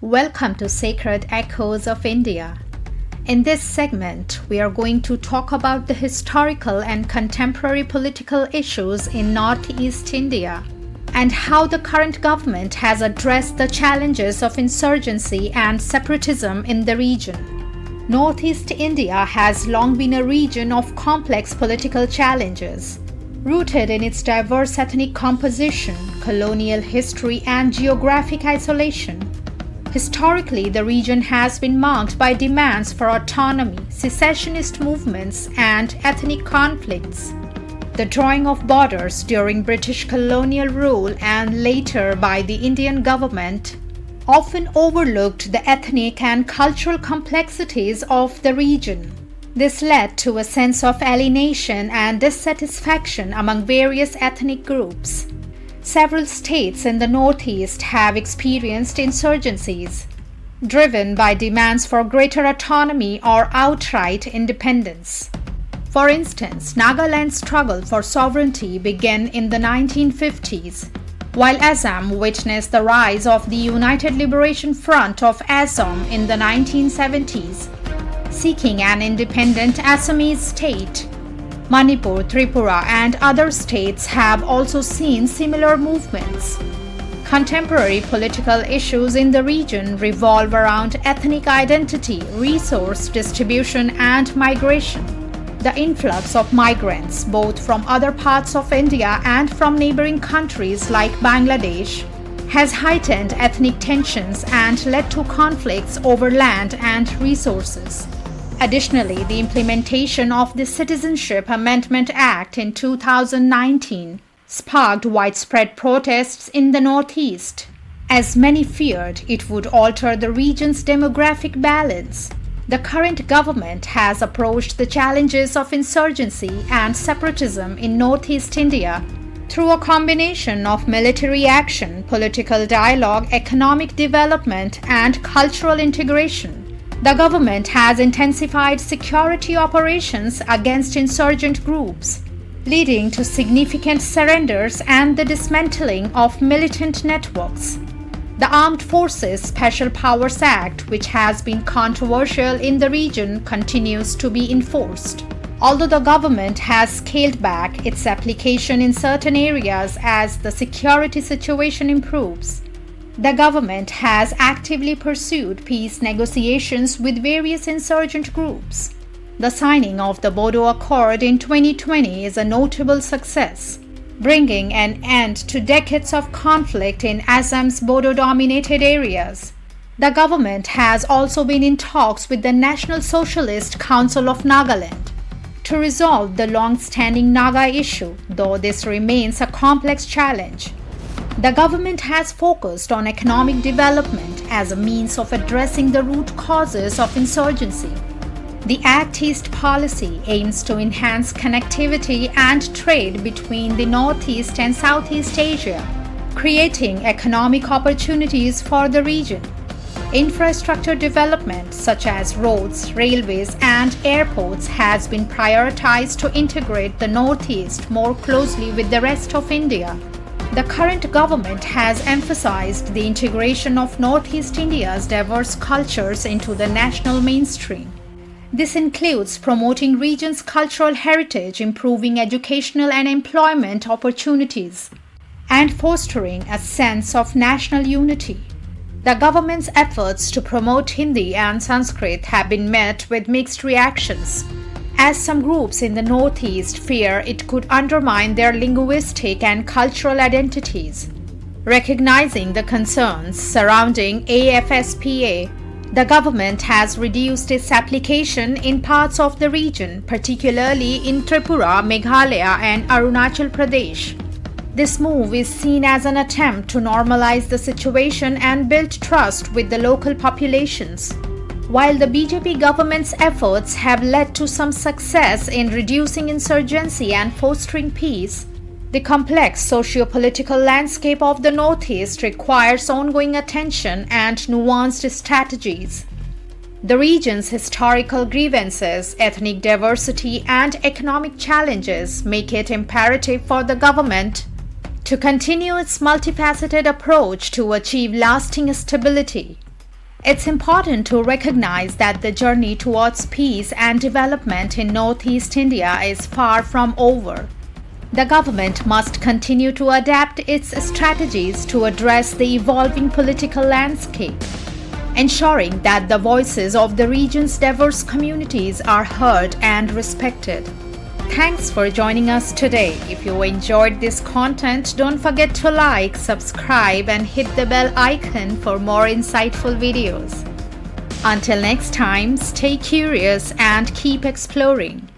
Welcome to Sacred Echoes of India. In this segment, we are going to talk about the historical and contemporary political issues in Northeast India and how the current government has addressed the challenges of insurgency and separatism in the region. Northeast India has long been a region of complex political challenges, rooted in its diverse ethnic composition, colonial history, and geographic isolation. Historically, the region has been marked by demands for autonomy, secessionist movements, and ethnic conflicts. The drawing of borders during British colonial rule and later by the Indian government often overlooked the ethnic and cultural complexities of the region. This led to a sense of alienation and dissatisfaction among various ethnic groups. Several states in the Northeast have experienced insurgencies, driven by demands for greater autonomy or outright independence. For instance, Nagaland's struggle for sovereignty began in the 1950s, while Assam witnessed the rise of the United Liberation Front of Assam in the 1970s, seeking an independent Assamese state. Manipur, Tripura, and other states have also seen similar movements. Contemporary political issues in the region revolve around ethnic identity, resource distribution, and migration. The influx of migrants, both from other parts of India and from neighboring countries like Bangladesh, has heightened ethnic tensions and led to conflicts over land and resources. Additionally, the implementation of the Citizenship Amendment Act in 2019 sparked widespread protests in the Northeast, as many feared it would alter the region's demographic balance. The current government has approached the challenges of insurgency and separatism in Northeast India through a combination of military action, political dialogue, economic development, and cultural integration. The government has intensified security operations against insurgent groups, leading to significant surrenders and the dismantling of militant networks. The Armed Forces Special Powers Act, which has been controversial in the region, continues to be enforced, although the government has scaled back its application in certain areas as the security situation improves. The government has actively pursued peace negotiations with various insurgent groups. The signing of the Bodo Accord in 2020 is a notable success, bringing an end to decades of conflict in Assam's Bodo-dominated areas. The government has also been in talks with the National Socialist Council of Nagaland to resolve the long-standing Naga issue, though this remains a complex challenge. The government has focused on economic development as a means of addressing the root causes of insurgency. The Act East policy aims to enhance connectivity and trade between the Northeast and Southeast Asia, creating economic opportunities for the region. Infrastructure development such as roads, railways, and airports has been prioritized to integrate the Northeast more closely with the rest of India. The current government has emphasized the integration of Northeast India's diverse cultures into the national mainstream. This includes promoting region's cultural heritage, improving educational and employment opportunities, and fostering a sense of national unity. The government's efforts to promote Hindi and Sanskrit have been met with mixed reactions, as some groups in the Northeast fear it could undermine their linguistic and cultural identities. Recognizing the concerns surrounding AFSPA, the government has reduced its application in parts of the region, particularly in Tripura, Meghalaya, and Arunachal Pradesh. This move is seen as an attempt to normalize the situation and build trust with the local populations. While the BJP government's efforts have led to some success in reducing insurgency and fostering peace, the complex socio-political landscape of the Northeast requires ongoing attention and nuanced strategies. The region's historical grievances, ethnic diversity, and economic challenges make it imperative for the government to continue its multifaceted approach to achieve lasting stability. It's important to recognize that the journey towards peace and development in Northeast India is far from over. The government must continue to adapt its strategies to address the evolving political landscape, ensuring that the voices of the region's diverse communities are heard and respected. Thanks for joining us today. If you enjoyed this content, don't forget to like, subscribe, and hit the bell icon for more insightful videos. Until next time, stay curious and keep exploring.